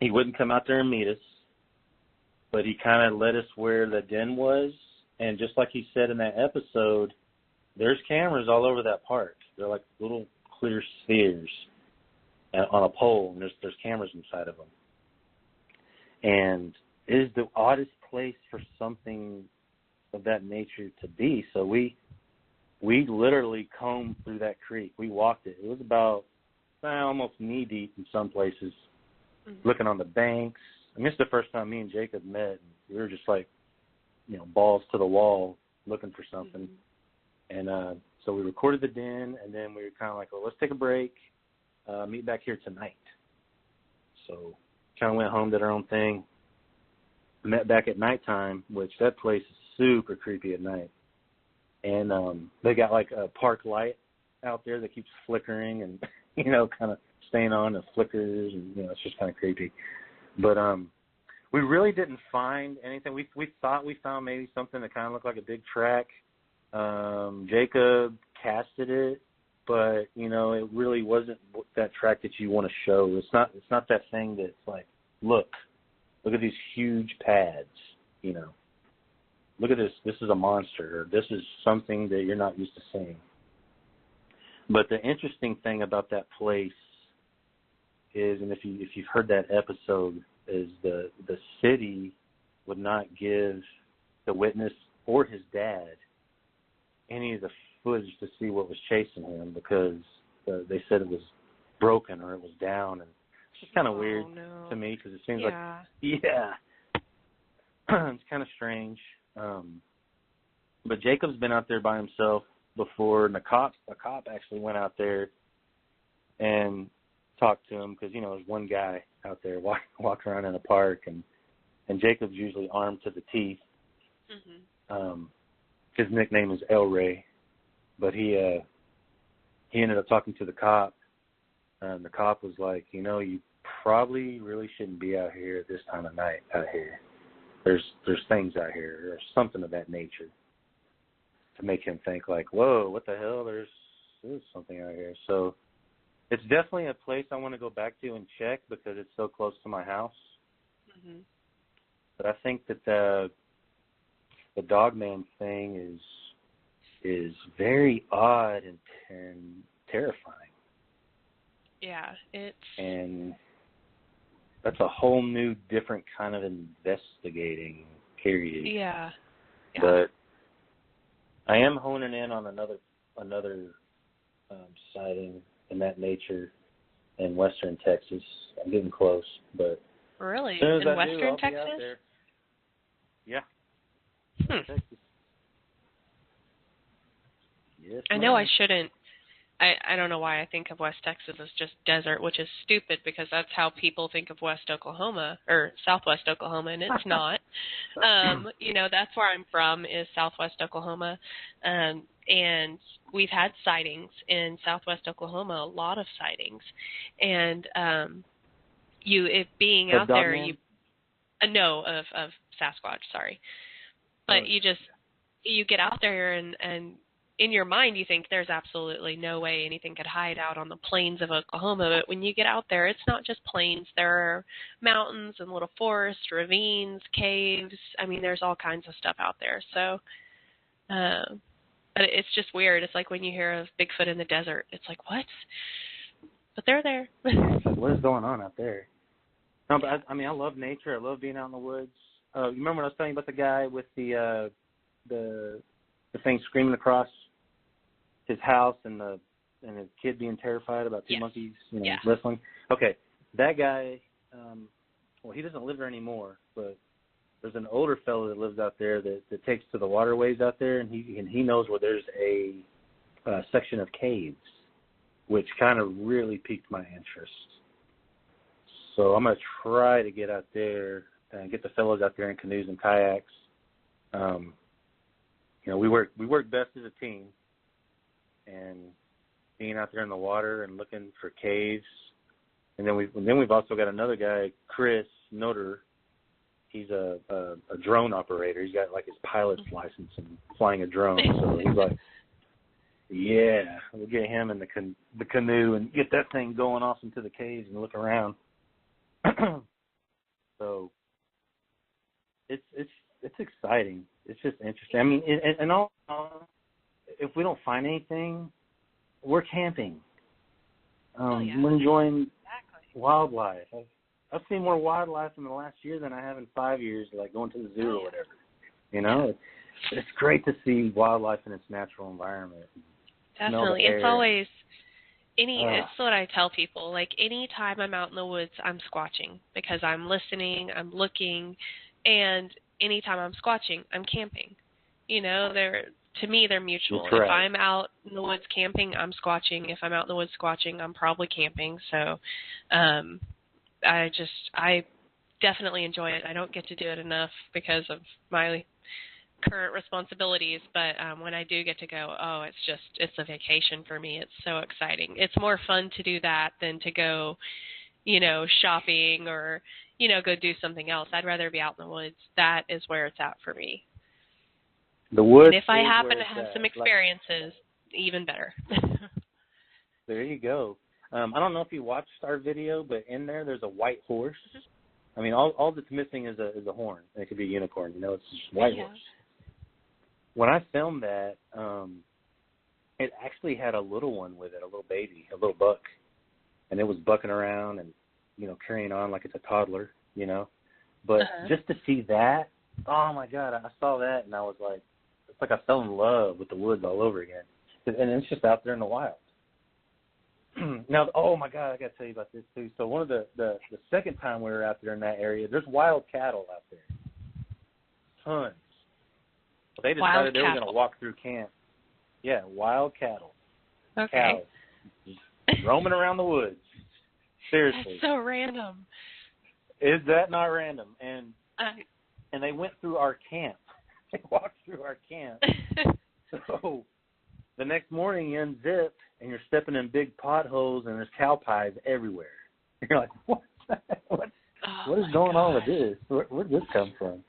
He wouldn't come out there and meet us, but he kind of led us where the den was. And just like he said in that episode, there's cameras all over that park. They're like little clear spheres on a pole, and there's cameras inside of them. And it is the oddest place for something of that nature to be. So we literally combed through that creek. We walked it. It was about almost knee deep in some places, looking on the banks. I mean, it's the first time me and Jacob met. And we were just like, you know, balls to the wall looking for something. And so we recorded the den, and then we were kind of like, well, let's take a break, meet back here tonight. So kind of went home, did our own thing, met back at nighttime, which that place is super creepy at night. And they got like a park light out there that keeps flickering and, you know, kind of staying on and flickers, and, you know, it's just kind of creepy. But we really didn't find anything. We thought we found maybe something that kind of looked like a big track. Jacob casted it, but, you know, it really wasn't that track that you want to show. It's not that thing that's like, look at these huge pads, you know. Look at this. This is a monster. Or this is something that you're not used to seeing. But the interesting thing about that place is, and if you've heard that episode, is the city would not give the witness or his dad any of the footage to see what was chasing him, because they said it was broken or it was down, and it's just kind of weird to me, because it seems like it's kind of strange. But Jacob's been out there by himself before, and a cop actually went out there and talked to him, because, you know, there's one guy out there walking around in a park, and Jacob's usually armed to the teeth. His nickname is El Rey, but he ended up talking to the cop, and the cop was like, you know, you probably really shouldn't be out here at this time of night out here. There's things out here, or something of that nature, to make him think like, whoa, what the hell? There's something out here. So it's definitely a place I want to go back to and check, because it's so close to my house. But I think that the Dogman thing is very odd and terrifying. Yeah, and that's a whole new, different kind of investigating period. Yeah. But I am honing in on another another sighting in that nature in western Texas. I'm getting close, but Really? as soon as In I do, Western I'll be out Texas? there. Yeah. Hmm. Texas. Yes, I know I ma'am. shouldn't. I don't know why I think of West Texas as just desert, which is stupid because that's how people think of West Oklahoma or Southwest Oklahoma, and it's not. That's where I'm from is Southwest Oklahoma, and we've had sightings in Southwest Oklahoma, a lot of sightings, and it being out there, no, of Sasquatch, sorry, but you get out there and in your mind, you think there's absolutely no way anything could hide out on the plains of Oklahoma. But when you get out there, it's not just plains. There are mountains and little forests, ravines, caves. I mean, there's all kinds of stuff out there. So, but it's just weird. It's like when you hear of Bigfoot in the desert. It's like, what? But they're there. What is going on out there? No, but I love nature. I love being out in the woods. You remember when I was telling you about the guy with the thing screaming across his house and his kid being terrified about two monkeys, wrestling? Okay, that guy, he doesn't live there anymore, but there's an older fellow that lives out there that takes to the waterways out there, and he knows where there's a section of caves, which kind of really piqued my interest. So I'm going to try to get out there and get the fellows out there in canoes and kayaks. We work best as a team, and being out there in the water and looking for caves. And then we've also got another guy, Chris Noter. He's a drone operator. He's got like his pilot's license and flying a drone. So he's like, yeah, we'll get him in the canoe and get that thing going off into the caves and look around. So it's exciting. It's just interesting. I mean, and all, if we don't find anything, we're camping. We're enjoying wildlife. I've seen more wildlife in the last year than I have in 5 years, like going to the zoo or whatever. It's great to see wildlife in its natural environment. Definitely. It's always it's what I tell people. Like, anytime I'm out in the woods, I'm squatching because I'm listening, I'm looking, and anytime I'm squatching, I'm camping. To me, they're mutual. If I'm out in the woods camping, I'm squatching. If I'm out in the woods squatching, I'm probably camping. So I definitely enjoy it. I don't get to do it enough because of my current responsibilities, but when I do get to go, it's a vacation for me. It's so exciting. It's more fun to do that than to go, shopping or, go do something else. I'd rather be out in the woods. That is where it's at for me. The woods. And if I happen to have some experiences, even better. There you go. I don't know if you watched our video, but in there's a white horse. I mean, all that's missing is a horn. It could be a unicorn. It's just white horse. When I filmed that, it actually had a little one with it, a little baby, a little buck, and it was bucking around and carrying on like it's a toddler, But just to see that, oh my God, I saw that and I was like, it's like I fell in love with the woods all over again, and it's just out there in the wild. Now, oh my God, I got to tell you about this too. So one of the second time we were out there in that area, there's wild cattle out there, tons. So they decided they were going to walk through camp. Yeah, wild cattle. Okay. Cows, just roaming around the woods. Seriously. That's so random. Is that not random? And they went through our camp. They walked through our camp. So the next morning you unzip and you're stepping in big potholes and there's cow pies everywhere. You're like, what is going on with this? Where did this come from?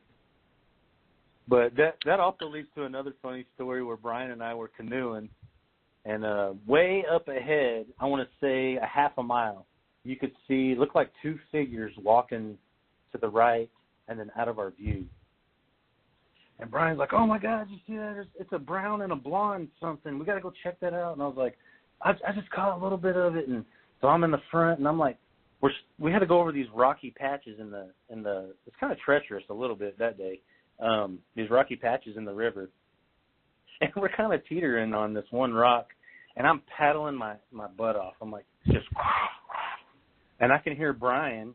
But that also leads to another funny story where Brian and I were canoeing, and way up ahead, I want to say a half a mile, you could see, looked like two figures walking to the right and then out of our view. And Brian's like, oh, my God, you see that? It's a brown and a blonde something. We got to go check that out. And I was like, I just caught a little bit of it. And so I'm in the front, and I'm like, we had to go over these rocky patches in the it's kind of treacherous a little bit that day, these rocky patches in the river. And we're kind of teetering on this one rock, and I'm paddling my butt off. I'm like, just, and I can hear Brian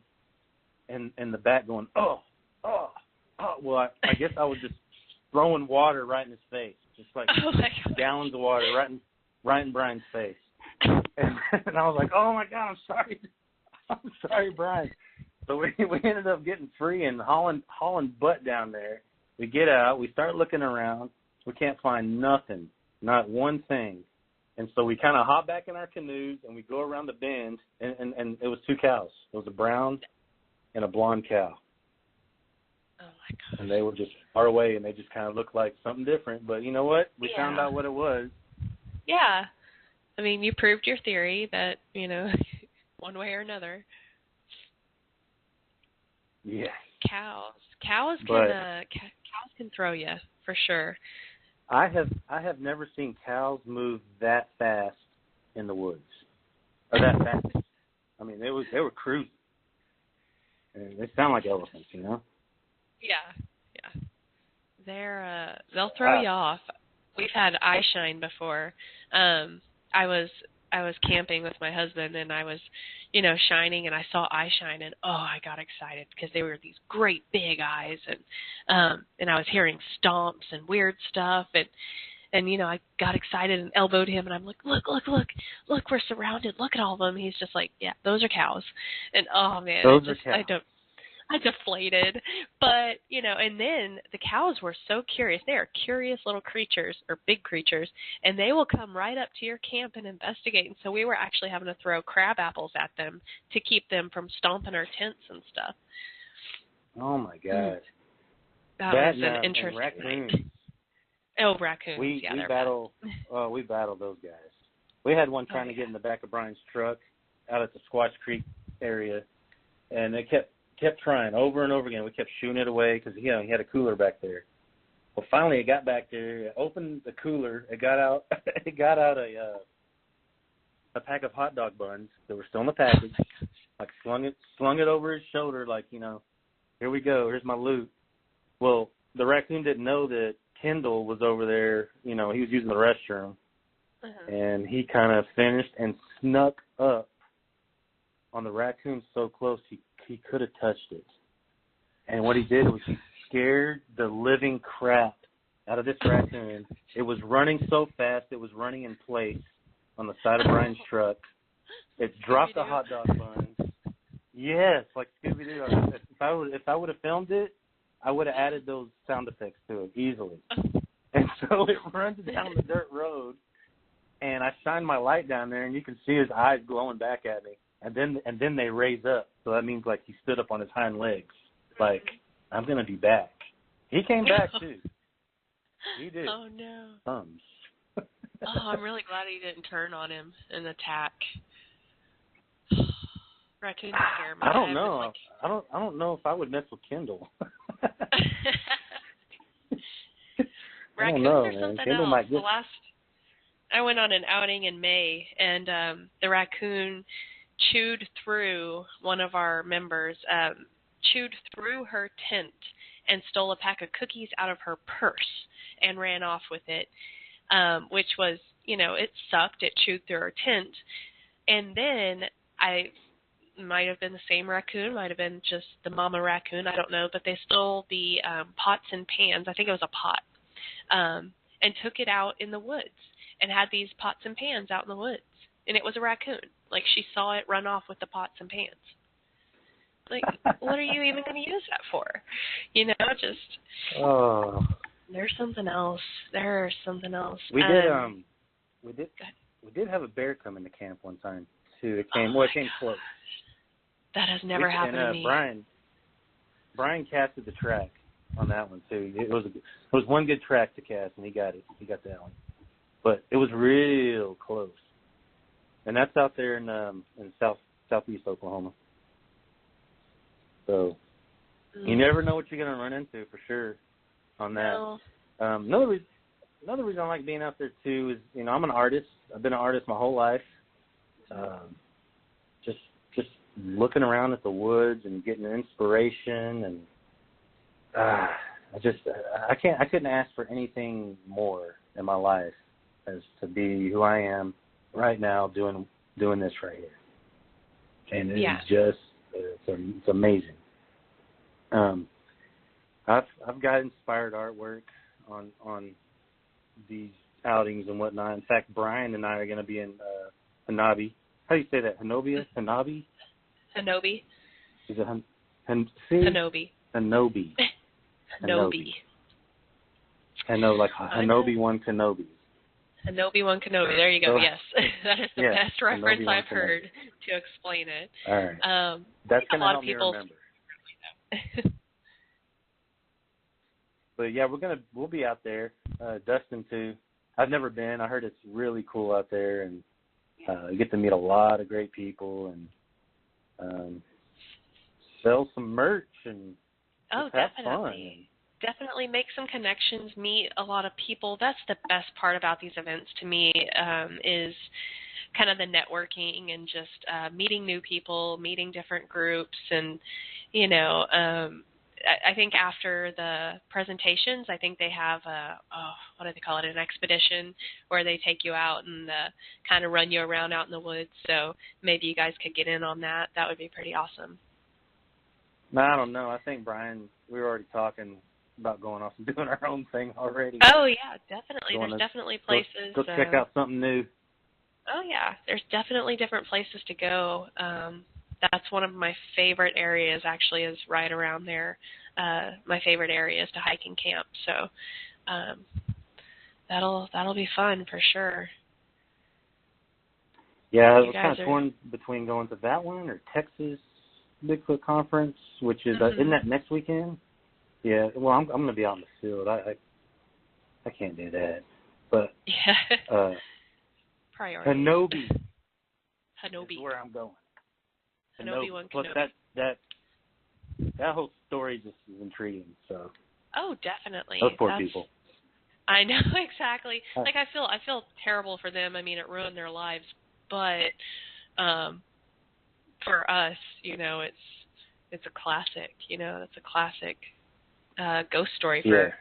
in the back going, oh. Well, I guess I was just throwing water right in his face, just like gallons of water right in Brian's face. And I was like, oh, my God, I'm sorry. I'm sorry, Brian. So we ended up getting free and hauling butt down there. We get out. We start looking around. We can't find nothing, not one thing. And so we kind of hop back in our canoes, and we go around the bend, and it was two cows. It was a brown and a blonde cow. Oh, my gosh. And they were just far away, and they just kind of looked like something different. But you know what? We found out what it was. Yeah. I mean, you proved your theory that, one way or another. Yeah. Cows can throw you, for sure. I have never seen cows move that fast in the woods, or that fast. I mean, they were cruising. And they sound like elephants, Yeah. They'll throw you off. We've had eye shine before. I was camping with my husband, and I was, shining, and I saw eye shine, and I got excited because they were these great big eyes, and I was hearing stomps and weird stuff, and I got excited and elbowed him, and I'm like, look, we're surrounded, look at all of them. He's just like, yeah, those are cows, and oh man, those are cows. I deflated, but, and then the cows were so curious. They are curious little creatures, or big creatures, and they will come right up to your camp and investigate. And so we were actually having to throw crab apples at them to keep them from stomping our tents and stuff. Oh, my God. That was an interesting raccoons. night. Oh, raccoons. We battle those guys. We had one trying to get in the back of Brian's truck out at the Squatch Creek area, and they kept trying over and over again. We kept shooting it away because he had a cooler back there. Well, finally it got back there. It opened the cooler. It got out. It got out a pack of hot dog buns that were still in the package. Like slung it over his shoulder. Like, here we go. Here's my loot. Well, the raccoon didn't know that Kendall was over there. He was using the restroom, and he kind of finished and snuck up on the raccoon so close he could have touched it. And what he did was he scared the living crap out of this raccoon. It was running so fast, it was running in place on the side of Brian's truck. It dropped the hot dog buns. Yes, like Scooby-Doo. If I would have filmed it, I would have added those sound effects to it easily. And so it runs down the dirt road, and I shine my light down there, and you can see his eyes glowing back at me. And then they raise up, so that means like he stood up on his hind legs, like I'm gonna be back. He came back too. He did. Oh no. Thumbs. I'm really glad he didn't turn on him and attack. Raccoons scare me. I don't know. I don't know if I would mess with Kendall. Raccoons are something Kendall else. might get... I went on an outing in May, and the raccoon chewed through one of our members, chewed through her tent and stole a pack of cookies out of her purse and ran off with it, which was, it sucked. It chewed through her tent. And then might have been the same raccoon, might have been just the mama raccoon, I don't know, but they stole the pots and pans, I think it was a pot, and took it out in the woods and had these pots and pans out in the woods. And it was a raccoon. Like, she saw it run off with the pots and pans. Like, what are you even going to use that for? Oh. There's something else. There's something else. We did have a bear come into camp one time too. It came close. That has never happened to me. Brian casted the track on that one too. It was one good track to cast, and he got it. He got that one. But it was real close. And that's out there in southeast Oklahoma. So you never know what you're going to run into for sure on that. No. Another reason I like being out there too is, I'm an artist. I've been an artist my whole life. Just looking around at the woods and getting inspiration, and I couldn't ask for anything more in my life as to be who I am right now doing this right here. And it's just it's amazing. I've got inspired artwork on these outings and whatnot. In fact, Brian and I are going to be in Hanabi. How do you say that? Hanobia? Hanabi? Hanobi. Is it Hanobi. Hanobi. Hanobi. I know, like Hanobi one Kenobi. Hanobi one Kenobi. There you go. So, yes, that is the best reference I've heard to explain it. All right. That's going to help me remember. But yeah, we'll be out there. Dustin too. I've never been. I heard it's really cool out there, and you get to meet a lot of great people and sell some merch and have fun. Definitely make some connections, meet a lot of people. That's the best part about these events to me, is kind of the networking and just meeting new people, meeting different groups. And, I think after the presentations, I think they have what do they call it, an expedition where they take you out and kind of run you around out in the woods. So maybe you guys could get in on that. That would be pretty awesome. No, I don't know. I think, Brian, we were already talking about going off and doing our own thing already. Oh, yeah, definitely. There's definitely places. Go check out something new. Oh, yeah. There's definitely different places to go. That's one of my favorite areas, actually, is right around there. My favorite area is to hike and camp. So that'll be fun for sure. Yeah, I was kind of torn between going to that one or Texas Bigfoot Conference, which is isn't that next weekend? Yeah. Well, I'm going to be out in the field. I can't do that. But priority. Hanobi. Hanobi. Is where I'm going. Hanobi one. Plus that whole story just is intriguing. So. Oh, definitely. Those poor people. I know, exactly. Like I feel terrible for them. I mean, it ruined their lives, but for us, it's a classic. It's a classic ghost story for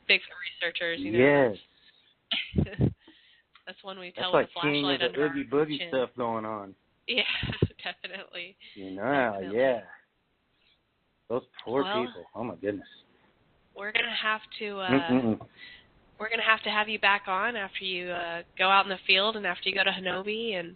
Bigfoot researchers. Yes. That's one we tell with a flashlight under our Oogie Boogie chin. stuff going on. Yeah, definitely. Definitely. Yeah. Those poor people. Oh my goodness. We're gonna have to. We're gonna have you back on after you go out in the field and after you go to Hanobi, and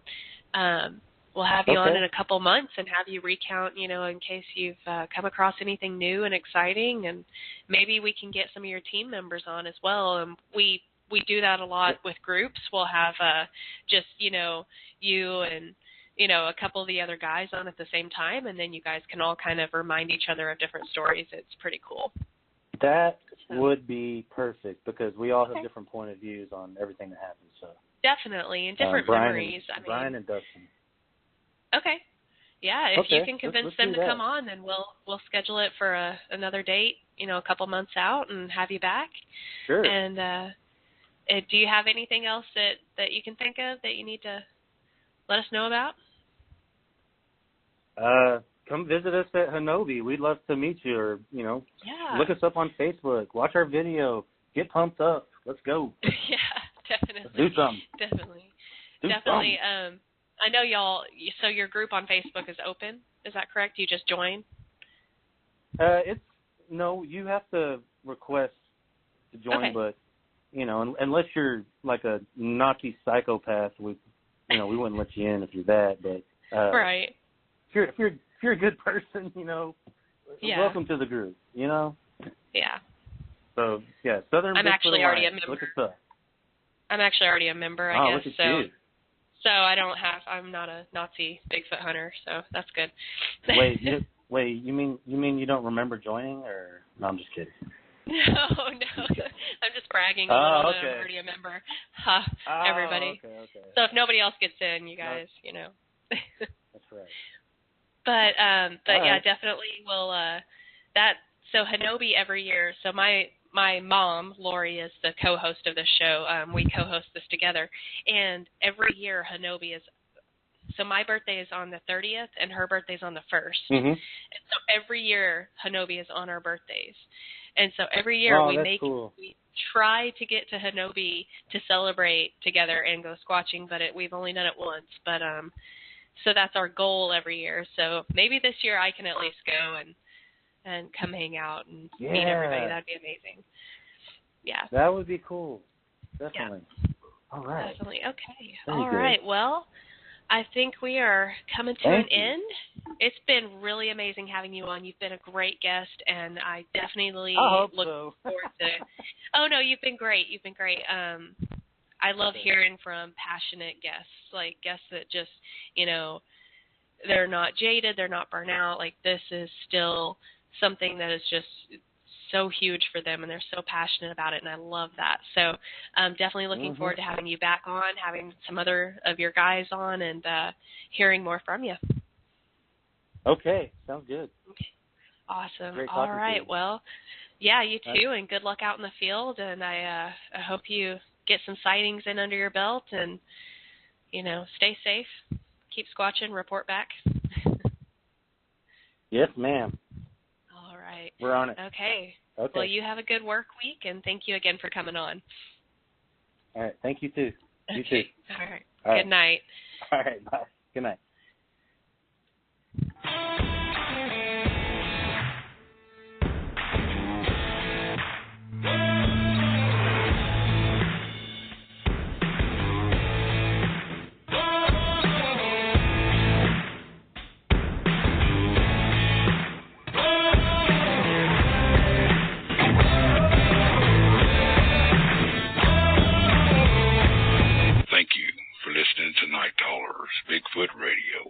we'll have you on in a couple months and have you recount, in case you've come across anything new and exciting, and maybe we can get some of your team members on as well. And we do that a lot with groups. We'll have just you and a couple of the other guys on at the same time, and then you guys can all kind of remind each other of different stories. It's pretty cool. That would be perfect because we all have different point of views on everything that happens. So definitely, and different memories. Brian and Dustin. Okay. Yeah, if you can convince them to come on, then we'll schedule it for another date, a couple months out, and have you back. Sure. And do you have anything else that you can think of that you need to let us know about? Come visit us at Hanobi. We'd love to meet you, or look us up on Facebook. Watch our video. Get pumped up. Let's go. Yeah, definitely. Let's do something. Definitely. Do definitely. Something. I know y'all. So your group on Facebook is open. Is that correct? You just join? You have to request to join, but unless you're like a Nazi psychopath, we wouldn't let you in if you're that. But right. If you're a good person, welcome to the group. Yeah. So Southern Bigfoot Alliance. Look us up. I'm actually already a member, I guess. Look at you. So I'm not a Nazi Bigfoot hunter, so that's good. Wait, you mean you don't remember joining, or no? I'm just kidding. No, I'm just bragging a little that I'm already a member. Everybody. Okay. So if nobody else gets in, you guys, That's right. But yeah, right. Definitely will. So Hanobi every year. So my mom, Lori, is the co-host of this show. We co-host this together, and every year Hanobi is. So my birthday is on the 30th, and her birthday is on the 1st. Mm-hmm. And so every year Hanobi is on our birthdays. And so every year cool. we try to get to Hanobi to celebrate together and go squatching, but we've only done it once. But so that's our goal every year. So maybe this year I can at least go and come hang out and meet everybody. That'd be amazing. Yeah. That would be cool. Definitely. Yeah. All right. Definitely. Okay. Very All good. right. Well, I think we are coming to an end. It's been really amazing having you on. You've been a great guest, and I definitely look forward to it. Oh, no, you've been great. You've been great. I love hearing from passionate guests, like guests that just, you know, they're not jaded, they're not burnt out. Like, this is still something that is just so huge for them, and they're so passionate about it, and I love that. So I'm definitely looking forward to having you back on, having some other of your guys on, and hearing more from you. Okay, sounds good. Okay. Awesome. Great All talking to right. you. Well, yeah, you too, and good luck out in the field, and I hope you get some sightings in under your belt, and, you know, stay safe, keep squatching, report back. Yes, ma'am. All right. We're on it. Okay. Okay. Well, you have a good work week, and thank you again for coming on. All right. Thank you, too. You Okay. too. All right. All right. Good night. All right. Bye. Good night. Thank you for listening to Night Bigfoot Radio.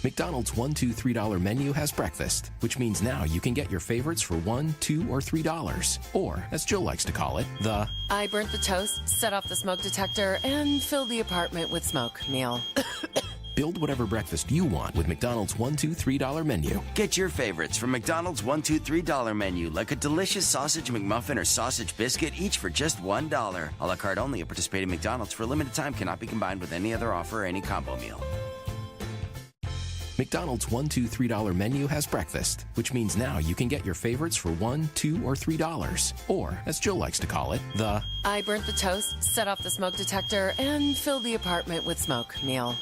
McDonald's $1, $2, $3 menu has breakfast, which means now you can get your favorites for $1, $2, or $3. Or, as Jill likes to call it, the I burnt the toast, set off the smoke detector, and filled the apartment with smoke meal. build whatever breakfast you want with McDonald's $1, $2, $3 menu. Get your favorites from McDonald's $1, $2, $3 menu, like a delicious sausage McMuffin or sausage biscuit, each for just $1. A la carte only at participating McDonald's for a limited time, cannot be combined with any other offer or any combo meal. McDonald's $1, $2, $3 menu has breakfast, which means now you can get your favorites for $1, $2, or $3. Or, as Jill likes to call it, the I burnt the toast, set off the smoke detector, and filled the apartment with smoke meal.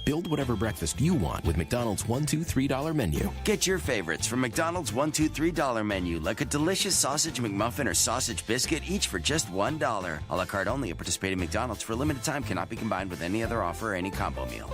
build whatever breakfast you want with McDonald's $1, $2, $3 menu. Get your favorites from McDonald's $1, $2, $3 menu, like a delicious sausage McMuffin or sausage biscuit, each for just $1. A la carte only at participating McDonald's for a limited time, cannot be combined with any other offer or any combo meal.